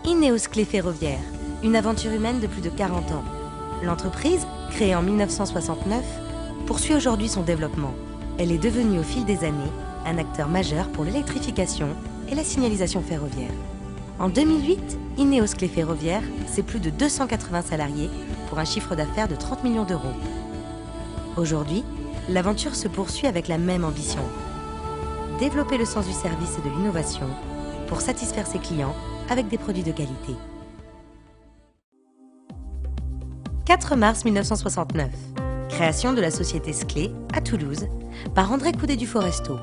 Ineos Clés Ferroviaires, une aventure humaine de plus de 40 ans. L'entreprise, créée en 1969, poursuit aujourd'hui son développement. Elle est devenue au fil des années un acteur majeur pour l'électrification et la signalisation ferroviaire. En 2008, Ineos Clés Ferroviaires, c'est plus de 280 salariés pour un chiffre d'affaires de 30 millions d'euros. Aujourd'hui, l'aventure se poursuit avec la même ambition. Développer le sens du service et de l'innovation pour satisfaire ses clients avec des produits de qualité. 4 mars 1969, création de la société Sclé à Toulouse par André Coudet du Foresto.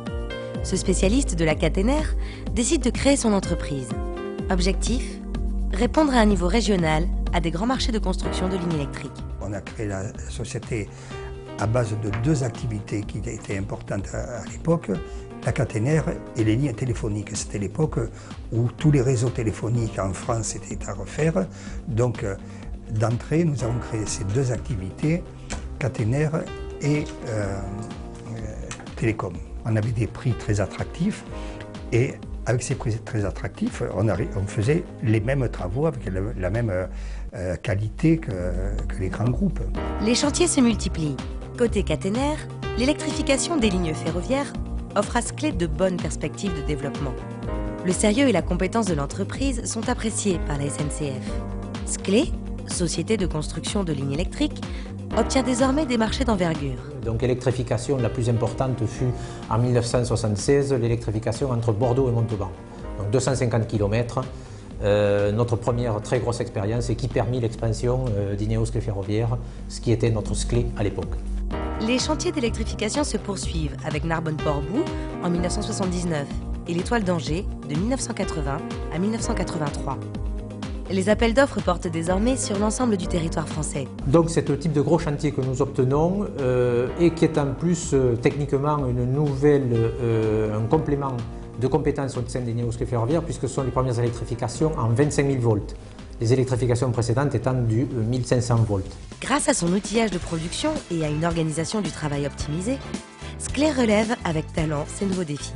Ce spécialiste de la caténaire décide de créer son entreprise. Objectif, répondre à un niveau régional à des grands marchés de construction de lignes électriques. On a créé la société à base de 2 activités qui étaient importantes à l'époque, la caténaire et les lignes téléphoniques. C'était l'époque où tous les réseaux téléphoniques en France étaient à refaire. Donc, d'entrée, nous avons créé ces 2 activités, caténaire et télécom. On avait des prix très attractifs et avec ces prix très attractifs, on faisait les mêmes travaux avec la même qualité que les grands groupes. Les chantiers se multiplient. Côté caténaire, l'électrification des lignes ferroviaires offre à Sclé de bonnes perspectives de développement. Le sérieux et la compétence de l'entreprise sont appréciés par la SNCF. Sclé, société de construction de lignes électriques, obtient désormais des marchés d'envergure. Donc l'électrification la plus importante fut en 1976, l'électrification entre Bordeaux et Montauban. Donc 250 km, notre première très grosse expérience et qui permit l'expansion d'Ineos Clés Ferroviaires, ce qui était notre Sclé à l'époque. Les chantiers d'électrification se poursuivent avec Narbonne-Port-Bou en 1979 et l'Étoile d'Angers de 1980 à 1983. Les appels d'offres portent désormais sur l'ensemble du territoire français. Donc c'est le type de gros chantier que nous obtenons et qui est en plus techniquement un complément de compétences au sein d'Ineos Clés Ferroviaires puisque ce sont les premières électrifications en 25 000 volts. Les électrifications précédentes étant du 1500 volts. Grâce à son outillage de production et à une organisation du travail optimisée, Sclé relève avec talent ces nouveaux défis.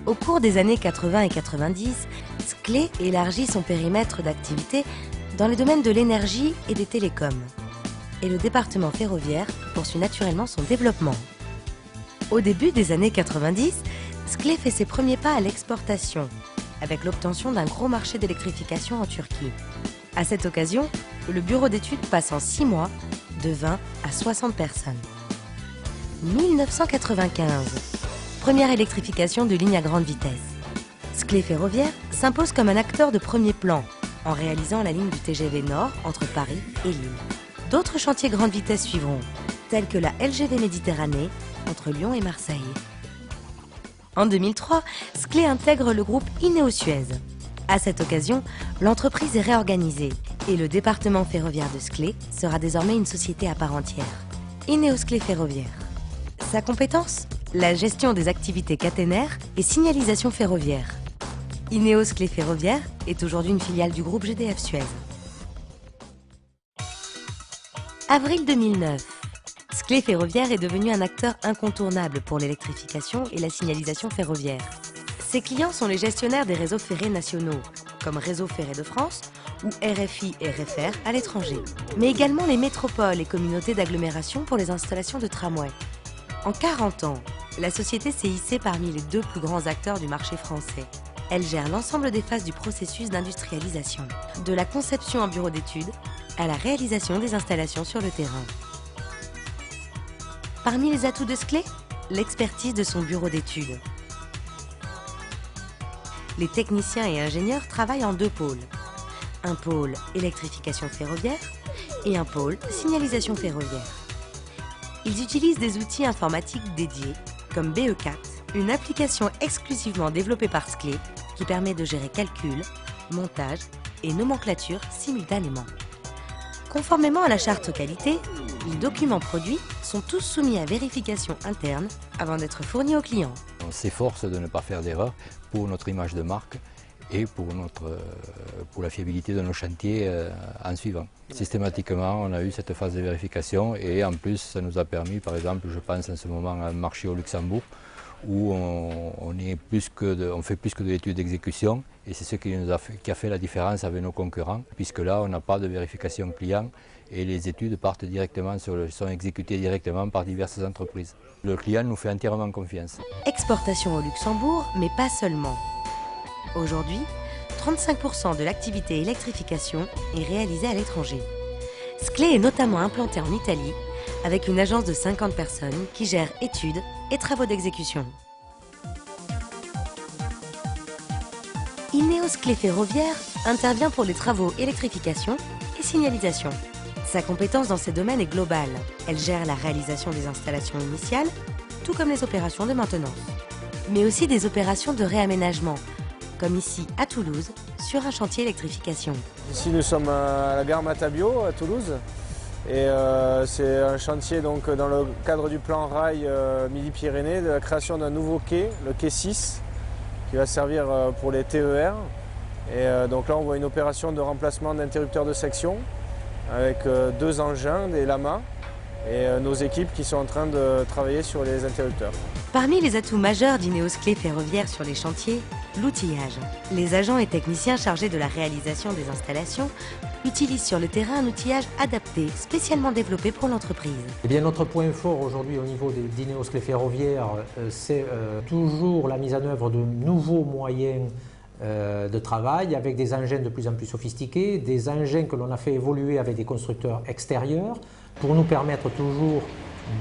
Au cours des années 80 et 90, Sclé élargit son périmètre d'activité dans les domaines de l'énergie et des télécoms. Et le département ferroviaire poursuit naturellement son développement. Au début des années 90, Sclé fait ses premiers pas à l'exportation, avec l'obtention d'un gros marché d'électrification en Turquie. À cette occasion, le bureau d'études passe en 6 mois de 20 à 60 personnes. 1995. Première électrification de lignes à grande vitesse. Sclé Ferroviaire s'impose comme un acteur de premier plan en réalisant la ligne du TGV Nord entre Paris et Lille. D'autres chantiers grande vitesse suivront, tels que la LGV Méditerranée entre Lyon et Marseille. En 2003, Sclé intègre le groupe Ineos-Suez. À cette occasion, l'entreprise est réorganisée et le département ferroviaire de Sclé sera désormais une société à part entière. Ineos Clés Ferroviaires. Sa compétence ? La gestion des activités caténaires et signalisation ferroviaire. Ineos Clés Ferroviaires est aujourd'hui une filiale du groupe GDF Suez. Avril 2009. Sclé Ferroviaire est devenu un acteur incontournable pour l'électrification et la signalisation ferroviaire. Ses clients sont les gestionnaires des réseaux ferrés nationaux, comme Réseau Ferré de France ou RFI et RFR à l'étranger, mais également les métropoles et communautés d'agglomération pour les installations de tramway. En 40 ans, la société s'est hissée parmi les 2 plus grands acteurs du marché français. Elle gère l'ensemble des phases du processus d'industrialisation, de la conception en bureau d'études à la réalisation des installations sur le terrain. Parmi les atouts de Sclé, l'expertise de son bureau d'études. Les techniciens et ingénieurs travaillent en 2 pôles. Un pôle électrification ferroviaire et un pôle signalisation ferroviaire. Ils utilisent des outils informatiques dédiés, comme BE4, une application exclusivement développée par Sclé qui permet de gérer calcul, montage et nomenclature simultanément. Conformément à la charte qualité, les documents produits sont tous soumis à vérification interne avant d'être fournis aux clients. On s'efforce de ne pas faire d'erreur pour notre image de marque et pour la fiabilité de nos chantiers en suivant. Systématiquement, on a eu cette phase de vérification et en plus, ça nous a permis, par exemple, je pense en ce moment à un marché au Luxembourg, où on fait plus que de l'étude d'exécution, et c'est ce qui a fait la différence avec nos concurrents, puisque là on n'a pas de vérification client et les études sont exécutées directement par diverses entreprises. Le client nous fait entièrement confiance. Exportation au Luxembourg, mais pas seulement. Aujourd'hui, 35% de l'activité électrification est réalisée à l'étranger. Sclé est notamment implanté en Italie, avec une agence de 50 personnes qui gère études et travaux d'exécution. Ineos Sclé Ferroviaire intervient pour les travaux électrification et signalisation. Sa compétence dans ces domaines est globale. Elle gère la réalisation des installations initiales, tout comme les opérations de maintenance, mais aussi des opérations de réaménagement, comme ici à Toulouse, sur un chantier électrification. Ici nous sommes à la gare Matabio à Toulouse et c'est un chantier donc, dans le cadre du plan rail Midi-Pyrénées de la création d'un nouveau quai, le quai 6, qui va servir pour les TER. Et donc là on voit une opération de remplacement d'interrupteurs de section avec 2 engins, des lamas, et nos équipes qui sont en train de travailler sur les interrupteurs. Parmi les atouts majeurs d'Ineos Sclé Ferroviaire sur les chantiers, l'outillage. Les agents et techniciens chargés de la réalisation des installations utilisent sur le terrain un outillage adapté, spécialement développé pour l'entreprise. Eh bien, notre point fort aujourd'hui au niveau d'Ineos Sclé Ferroviaire, c'est toujours la mise en œuvre de nouveaux moyens de travail avec des engins de plus en plus sophistiqués, des engins que l'on a fait évoluer avec des constructeurs extérieurs pour nous permettre toujours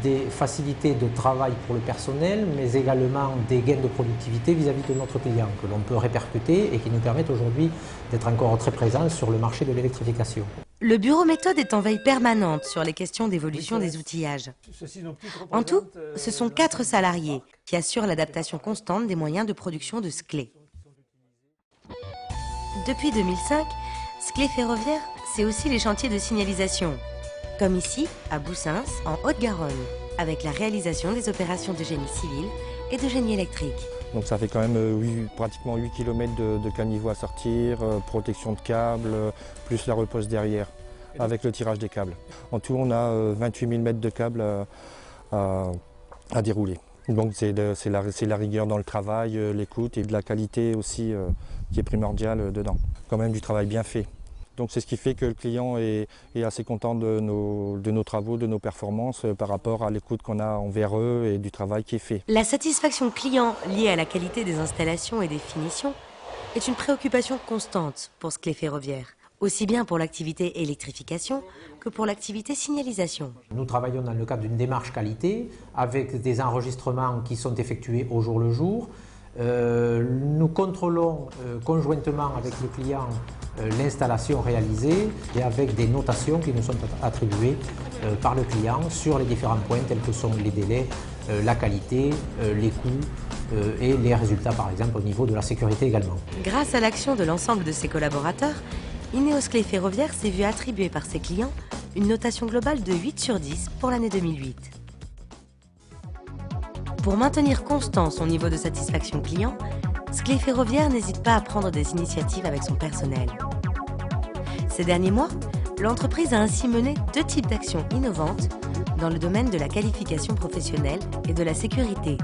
des facilités de travail pour le personnel, mais également des gains de productivité vis-à-vis de notre client que l'on peut répercuter et qui nous permettent aujourd'hui d'être encore très présents sur le marché de l'électrification. Le bureau méthode est en veille permanente sur les questions d'évolution des outillages. En tout, ce sont 4 salariés qui assurent l'adaptation constante des moyens de production de Sclé. Depuis 2005, Sclé Ferroviaire, c'est aussi les chantiers de signalisation, comme ici, à Boussins, en Haute-Garonne, avec la réalisation des opérations de génie civil et de génie électrique. Donc ça fait quand même pratiquement 8 km de caniveau à sortir, protection de câbles, plus la repose derrière, avec le tirage des câbles. En tout, on a 28 000 mètres de câbles à dérouler. Donc c'est la rigueur dans le travail, l'écoute et de la qualité aussi qui est primordiale dedans. Quand même du travail bien fait. Donc c'est ce qui fait que le client est assez content de nos travaux, de nos performances par rapport à l'écoute qu'on a envers eux et du travail qui est fait. La satisfaction client liée à la qualité des installations et des finitions est une préoccupation constante pour Sclé Ferroviaire, aussi bien pour l'activité électrification que pour l'activité signalisation. Nous travaillons dans le cadre d'une démarche qualité avec des enregistrements qui sont effectués au jour le jour. Nous contrôlons conjointement avec le client l'installation réalisée et avec des notations qui nous sont attribuées par le client sur les différents points tels que sont les délais, la qualité, les coûts et les résultats par exemple au niveau de la sécurité également. Grâce à l'action de l'ensemble de ses collaborateurs, Ineos Sclé Ferroviaire s'est vu attribuer par ses clients une notation globale de 8 sur 10 pour l'année 2008. Pour maintenir constant son niveau de satisfaction client, Sclé Ferroviaire n'hésite pas à prendre des initiatives avec son personnel. Ces derniers mois, l'entreprise a ainsi mené 2 types d'actions innovantes dans le domaine de la qualification professionnelle et de la sécurité.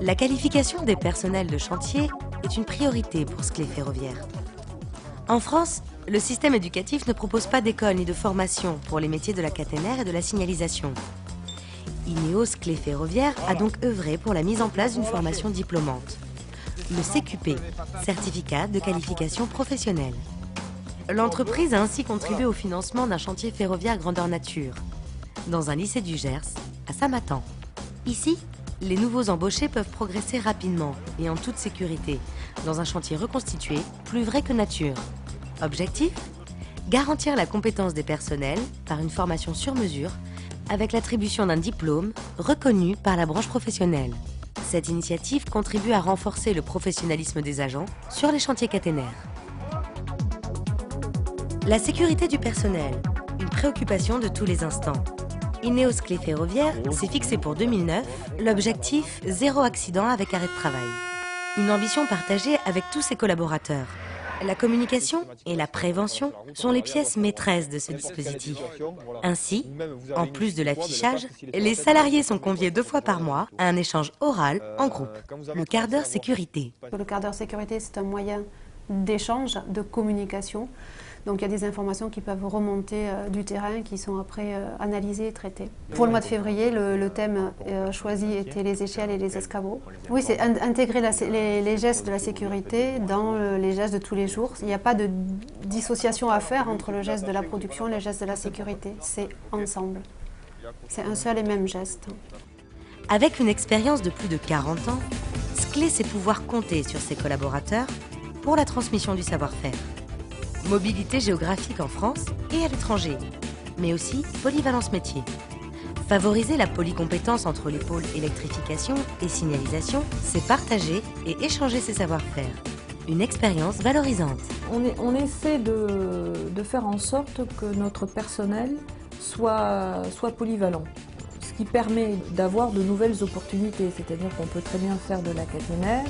La qualification des personnels de chantier est une priorité pour Sclé Ferroviaire. En France, le système éducatif ne propose pas d'école ni de formation pour les métiers de la caténaire et de la signalisation. Ineos Sclé Ferroviaire a donc œuvré pour la mise en place d'une formation diplômante, le CQP, Certificat de qualification professionnelle. L'entreprise a ainsi contribué au financement d'un chantier ferroviaire grandeur nature, dans un lycée du Gers, à Samatan. Ici, les nouveaux embauchés peuvent progresser rapidement et en toute sécurité, dans un chantier reconstitué, plus vrai que nature. Objectif ? Garantir la compétence des personnels par une formation sur mesure, avec l'attribution d'un diplôme reconnu par la branche professionnelle. Cette initiative contribue à renforcer le professionnalisme des agents sur les chantiers caténaires. La sécurité du personnel, une préoccupation de tous les instants. Ineos Sclé Ferroviaire s'est fixé pour 2009 l'objectif 0 accident avec arrêt de travail. Une ambition partagée avec tous ses collaborateurs. La communication et la prévention sont les pièces maîtresses de ce dispositif. Ainsi, en plus de l'affichage, les salariés sont conviés 2 fois par mois à un échange oral en groupe, le quart d'heure sécurité. Le quart d'heure sécurité, c'est un moyen d'échange, de communication. Donc il y a des informations qui peuvent remonter du terrain, qui sont après analysées et traitées. Pour le mois de février, le thème choisi était les échelles et les escabeaux. Oui, c'est intégrer les gestes de la sécurité dans les gestes de tous les jours. Il n'y a pas de dissociation à faire entre le geste de la production et le geste de la sécurité. C'est ensemble. C'est un seul et même geste. Avec une expérience de plus de 40 ans, Sclé sait pouvoir compter sur ses collaborateurs pour la transmission du savoir-faire. Mobilité géographique en France et à l'étranger, mais aussi polyvalence métier. Favoriser la polycompétence entre les pôles électrification et signalisation, c'est partager et échanger ses savoir-faire. Une expérience valorisante. On essaie de faire en sorte que notre personnel soit polyvalent, ce qui permet d'avoir de nouvelles opportunités, c'est-à-dire qu'on peut très bien faire de la caténaire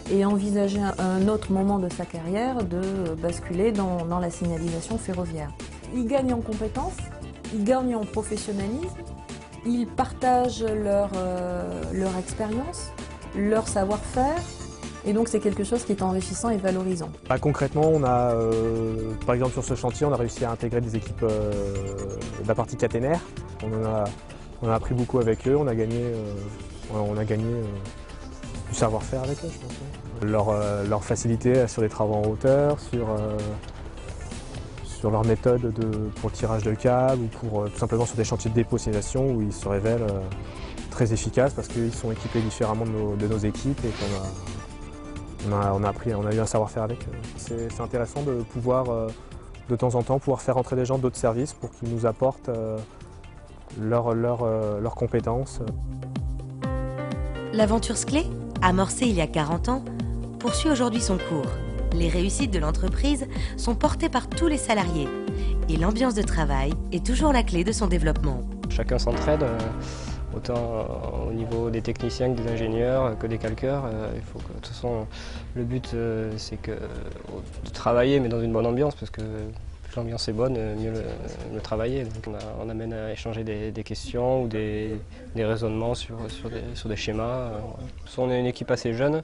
et envisager à un autre moment de sa carrière de basculer dans la signalisation ferroviaire. Ils gagnent en compétences, ils gagnent en professionnalisme, ils partagent leur expérience, leur savoir-faire, et donc c'est quelque chose qui est enrichissant et valorisant. Concrètement, on a, par exemple sur ce chantier, on a réussi à intégrer des équipes de la partie caténaire. On a appris beaucoup avec eux, on a gagné du savoir-faire avec eux, je pense. Leur facilité sur les travaux en hauteur, sur leur méthode pour le tirage de câbles ou pour tout simplement sur des chantiers de dépôt-signalisation où ils se révèlent très efficaces parce qu'ils sont équipés différemment de nos équipes et qu'on a eu un savoir-faire avec eux. C'est intéressant de pouvoir de temps en temps pouvoir faire entrer des gens d'autres services pour qu'ils nous apportent leurs compétences. L'aventure Sclé, amorcée il y a 40 ans, poursuit aujourd'hui son cours. Les réussites de l'entreprise sont portées par tous les salariés et l'ambiance de travail est toujours la clé de son développement. Chacun s'entraide, autant au niveau des techniciens que des ingénieurs, que des calqueurs. Il faut que, de toute façon, le but c'est de travailler mais dans une bonne ambiance parce que plus l'ambiance est bonne, mieux le travailler. Donc on amène à échanger des questions ou des raisonnements sur des schémas. On est une équipe assez jeune.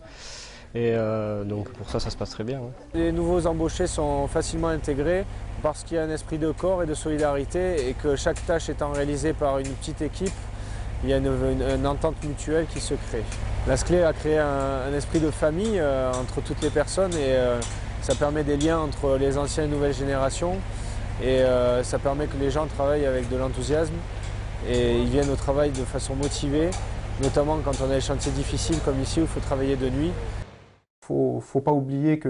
Et donc pour ça se passe très bien. Les nouveaux embauchés sont facilement intégrés parce qu'il y a un esprit de corps et de solidarité et que chaque tâche étant réalisée par une petite équipe, il y a une entente mutuelle qui se crée. La Sclé a créé un esprit de famille entre toutes les personnes et ça permet des liens entre les anciennes et nouvelles générations et ça permet que les gens travaillent avec de l'enthousiasme et ils viennent au travail de façon motivée, notamment quand on a des chantiers difficiles comme ici où il faut travailler de nuit. Il ne faut pas oublier que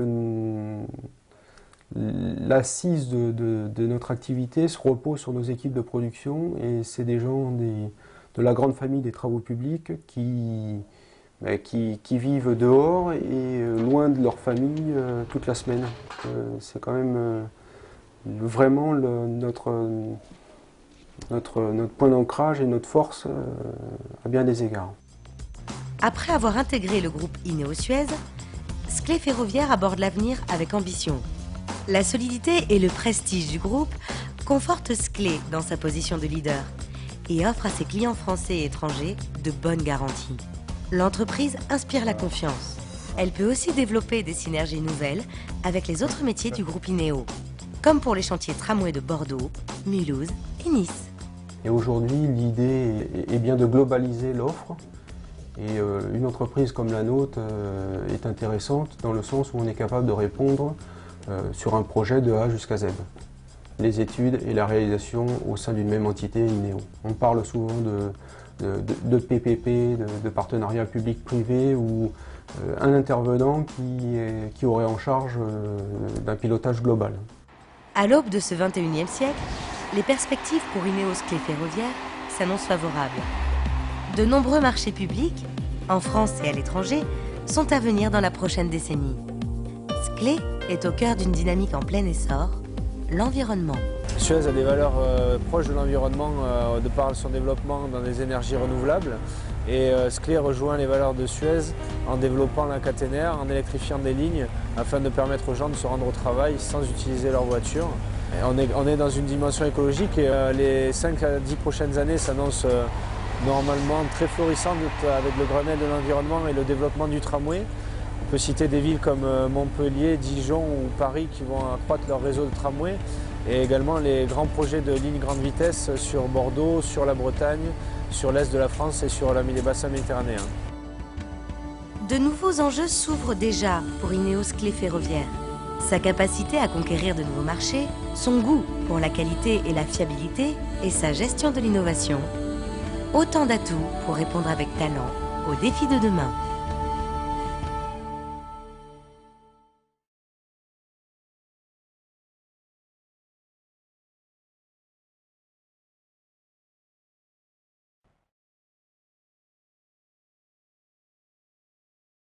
l'assise de notre activité se repose sur nos équipes de production et c'est des gens de la grande famille des travaux publics qui vivent dehors et loin de leur famille toute la semaine. C'est quand même vraiment notre point d'ancrage et notre force à bien des égards. Après avoir intégré le groupe Ineos-Suez, Sclé Ferroviaire aborde l'avenir avec ambition. La solidité et le prestige du groupe confortent Sclé dans sa position de leader et offre à ses clients français et étrangers de bonnes garanties. L'entreprise inspire la confiance. Elle peut aussi développer des synergies nouvelles avec les autres métiers du groupe Ineo, comme pour les chantiers tramway de Bordeaux, Mulhouse et Nice. Et aujourd'hui, l'idée est bien de globaliser l'offre. Et une entreprise comme la nôtre est intéressante dans le sens où on est capable de répondre sur un projet de A jusqu'à Z. Les études et la réalisation au sein d'une même entité Ineo. On parle souvent de PPP, de partenariat public-privé ou un intervenant qui aurait en charge d'un pilotage global. À l'aube de ce 21e siècle, les perspectives pour Ineos Sclé Ferroviaire s'annoncent favorables. De nombreux marchés publics, en France et à l'étranger, sont à venir dans la prochaine décennie. Sclé est au cœur d'une dynamique en plein essor, l'environnement. Suez a des valeurs proches de l'environnement de par son développement dans les énergies renouvelables Et Sclé rejoint les valeurs de Suez en développant la caténaire, en électrifiant des lignes afin de permettre aux gens de se rendre au travail sans utiliser leur voiture. Et on est dans une dimension écologique et les 5 à 10 prochaines années s'annoncent normalement très florissantes avec le Grenelle de l'environnement et le développement du tramway. On peut citer des villes comme Montpellier, Dijon ou Paris qui vont accroître leur réseau de tramway et également les grands projets de lignes grande vitesse sur Bordeaux, sur la Bretagne, sur l'est de la France et sur les bassins méditerranéens. De nouveaux enjeux s'ouvrent déjà pour Ineos Clé Ferroviaire. Sa capacité à conquérir de nouveaux marchés, son goût pour la qualité et la fiabilité et sa gestion de l'innovation. Autant d'atouts pour répondre avec talent aux défis de demain.